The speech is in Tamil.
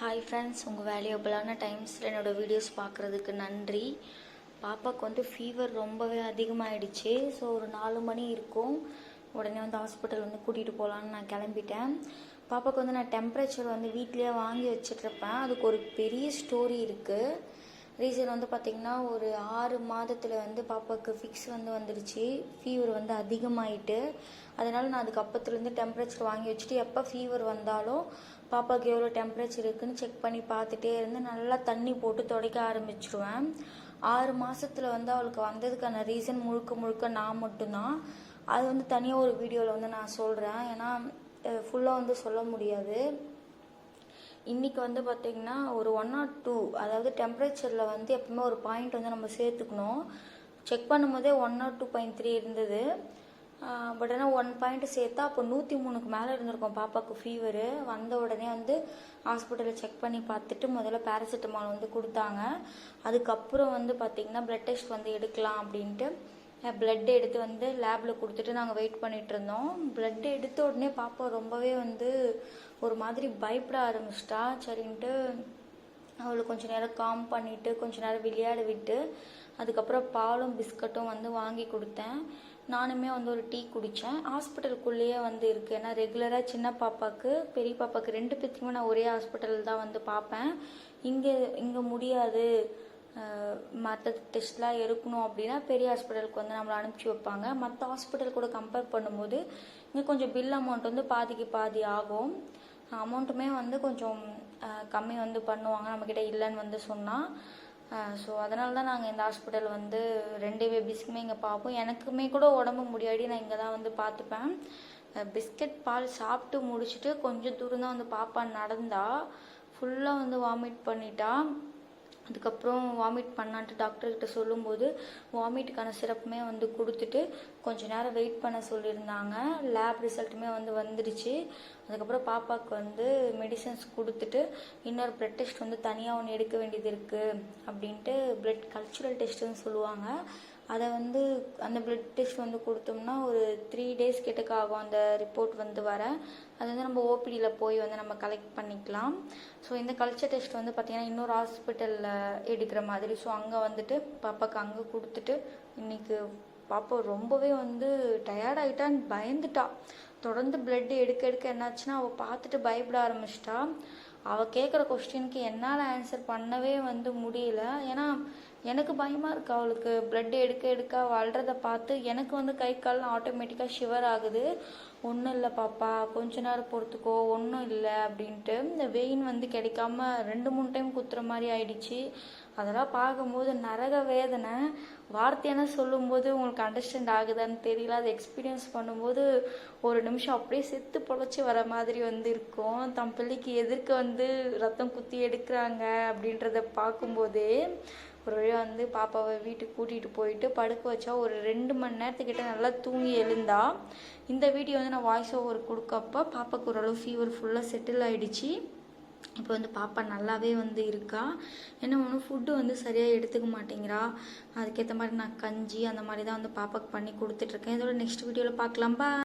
ஹாய் ஃப்ரெண்ட்ஸ், உங்கள் வேல்யூபிளான டைம்ஸில் என்னோடய வீடியோஸ் பார்க்குறதுக்கு நன்றி. பாப்பாவுக்கு வந்து ஃபீவர் ரொம்பவே அதிகமாகிடுச்சு. ஸோ ஒரு 4 மணி இருக்கும். உடனே வந்து ஹாஸ்பிட்டல் வந்து கூட்டிகிட்டு போகலான்னு நான் கிளம்பிட்டேன். பாப்பாவுக்கு வந்து நான் டெம்பரேச்சர் வந்து வீட்லேயே வாங்கி வச்சிட்ருப்பேன். அதுக்கு ஒரு பெரிய ஸ்டோரி இருக்குது. ரீசன் வந்து பார்த்திங்கன்னா, ஒரு 6 மாதத்தில் வந்து பாப்பாவுக்கு ஃபிக்ஸ் வந்து வந்துடுச்சு. ஃபீவர் வந்து அதிகமாகிட்டு, அதனால் நான் அதுக்கு அப்பத்துலேருந்து டெம்பரேச்சர் வாங்கி வச்சுட்டு எப்போ ஃபீவர் வந்தாலும் பாப்பாவுக்கு எவ்வளோ டெம்பரேச்சர் இருக்குதுன்னு செக் பண்ணி பார்த்துட்டே இருந்து நல்லா தண்ணி போட்டு துடைக்க ஆரம்பிச்சிடுவேன். 6 மாதத்தில் வந்து அவளுக்கு வந்ததுக்கான ரீசன் முழுக்க நான் மட்டும்தான். அது வந்து தனியாக ஒரு வீடியோவில் வந்து நான் சொல்கிறேன். ஏன்னா ஃபுல்லாக வந்து சொல்ல முடியாது. இன்றைக்கி வந்து பார்த்திங்கன்னா ஒரு 1 or 2, அதாவது டெம்பரேச்சரில் வந்து எப்பவுமே ஒரு பாயிண்ட் வந்து நம்ம சேர்த்துக்கணும். செக் பண்ணும்போதே 1 or 2.3 இருந்தது. பட் ஆனால் 1 பாயிண்ட் சேர்த்தா அப்போ 103க்கு மேலே இருந்திருக்கும் பாப்பாவுக்கு ஃபீவரு. வந்த உடனே வந்து ஹாஸ்பிட்டலில் செக் பண்ணி பார்த்துட்டு முதல்ல பேராசிட்டமால் வந்து கொடுத்தாங்க. அதுக்கப்புறம் வந்து பார்த்திங்கன்னா ப்ளட் டெஸ்ட் வந்து எடுக்கலாம் அப்படின்ட்டு பிளட் எடுத்து வந்து லேபில் கொடுத்துட்டு நாங்கள் வெயிட் பண்ணிகிட்டு இருந்தோம். பிளட் எடுத்த உடனே பாப்பா ரொம்பவே வந்து ஒரு மாதிரி பயப்பட ஆரம்பிச்சிட்டா. சரின்ட்டு அவளை கொஞ்சம் நேரம் காம் பண்ணிவிட்டு கொஞ்சம் நேரம் விளையாட விட்டு அதுக்கப்புறம் பாலும் பிஸ்கட்டும் வந்து வாங்கி கொடுத்தேன். நானுமே வந்து ஒரு டீ குடித்தேன். ஹாஸ்பிட்டலுக்குள்ளேயே வந்து இருக்குது. ஏன்னா ரெகுலராக சின்ன பாப்பாவுக்கு பெரிய பாப்பாவுக்கு 2 பேர்த்தையுமே நான் ஒரே ஹாஸ்பிட்டல் தான் வந்து பார்ப்பேன். இங்கே முடியாது, மற்ற டெஸ்ட்லாம் எடுக்கணும் அப்படின்னா பெரிய ஹாஸ்பிட்டலுக்கு வந்து நம்மளை அனுப்பிச்சி வைப்பாங்க. மற்ற ஹாஸ்பிட்டல் கூட கம்பேர் பண்ணும்போது இங்கே கொஞ்சம் பில் அமௌண்ட் வந்து பாதிக்கு பாதி ஆகும். அமௌண்ட்டுமே வந்து கொஞ்சம் கம்மி வந்து பண்ணுவாங்க நம்மக்கிட்ட இல்லைன்னு வந்து சொன்னால். ஸோ அதனால தான் நாங்கள் இந்த ஹாஸ்பிட்டல் வந்து 2 பேபிஸ்க்குமே இங்கே பார்ப்போம். எனக்குமே கூட உடம்பு முடியாடி நான் இங்கே தான் வந்து பார்த்துப்பேன். பிஸ்கட் பால் சாப்பிட்டு முடிச்சுட்டு கொஞ்சம் தூரம் தான் வந்து பாப்பா நடந்தா. ஃபுல்லாக வந்து வாமிட் பண்ணிட்டா. அதுக்கப்புறம் வாமிட் பண்ணான்ட்டு டாக்டர்கிட்ட சொல்லும்போது வாமிட்டுக்கான சிரப்புமே வந்து கொடுத்துட்டு கொஞ்சம் நேரம் வெயிட் பண்ண சொல்லியிருந்தாங்க. லேப் ரிசல்ட்டுமே வந்து வந்துடுச்சு. அதுக்கப்புறம் பாப்பாவுக்கு வந்து மெடிசன்ஸ் கொடுத்துட்டு இன்னொரு ப்ளட் டெஸ்ட் வந்து தனியாக ஒன்று எடுக்க வேண்டியது இருக்குது அப்படின்ட்டு ப்ளட் கல்ச்சுரல் டெஸ்ட்டுன்னு சொல்லுவாங்க. அதை வந்து அந்த ப்ளட் டெஸ்ட் வந்து கொடுத்தோம்னா ஒரு 3 days கிட்டக்க ஆகும் அந்த ரிப்போர்ட் வந்து வர. அது வந்து நம்ம ஓபிடியில் போய் வந்து நம்ம கலெக்ட் பண்ணிக்கலாம். ஸோ இந்த கல்ச்சர் டெஸ்ட் வந்து பார்த்திங்கன்னா இன்னொரு ஹாஸ்பிட்டலில் எடுக்கிற மாதிரி. ஸோ அங்கே வந்துட்டு பாப்பாவுக்கு அங்கே கொடுத்துட்டு இன்றைக்கி பாப்பா ரொம்பவே வந்து டயர்டாகிட்டான்னு பயந்துட்டா. தொடர்ந்து பிளட் எடுக்க என்னாச்சுன்னா அவள் பார்த்துட்டு பயப்பட ஆரம்பிச்சிட்டா. அவள் கேட்குற கொஸ்டினுக்கு என்னால் ஆன்சர் பண்ணவே வந்து முடியல. ஏன்னா எனக்கு பயமாக இருக்குது. அவளுக்கு பிளட் எடுக்க வளர்றதை பார்த்து எனக்கு வந்து கை கால்லாம் ஆட்டோமேட்டிக்காக ஷிவர் ஆகுது. ஒன்றும் இல்லை பாப்பா, கொஞ்ச நேரம் பொறுத்துக்கோ, ஒன்றும் இல்லை அப்படின்ட்டு. இந்த வெயின் வந்து கிடைக்காம 2-3 டைம் குத்துற மாதிரி ஆயிடுச்சு. அதெல்லாம் பார்க்கும்போது நரக வேதனை. வார்த்தையான சொல்லும்போது உங்களுக்கு அண்டர்ஸ்டாண்ட் ஆகுதான்னு தெரியல. அதை எக்ஸ்பீரியன்ஸ் பண்ணும்போது ஒரு நிமிஷம் அப்படியே செத்து பொழைச்சி வர மாதிரி வந்து இருக்கும். தம் பிள்ளைக்கு எதிர்க்க வந்து ரத்தம் குத்தி எடுக்கிறாங்க அப்படின்றத பார்க்கும்போதே ஒரு வழியாக வந்து பாப்பாவை வீட்டுக்கு கூட்டிகிட்டு போயிட்டு படுக்க வச்சா ஒரு 2 மணி நேரத்துக்கிட்ட நல்லா தூங்கி எழுந்தா. இந்த வீடியோ வந்து நான் வாய்ஸ் ஓவர் கொடுக்கப்போ பாப்பாவுக்கு ஓரளவு ஃபீவர் ஃபுல்லாக செட்டில் ஆகிடுச்சு. இப்போ வந்து பாப்பா நல்லாவே வந்து இருக்கா. என்ன ஒன்று ஃபுட்டு வந்து சரியாக எடுத்துக்க மாட்டேங்கிறா. அதுக்கேற்ற மாதிரி நான் கஞ்சி அந்த மாதிரி தான் வந்து பாப்பாவுக்கு பண்ணி கொடுத்துட்ருக்கேன். இதோட நெக்ஸ்ட் வீடியோவில் பார்க்கலாம். பா.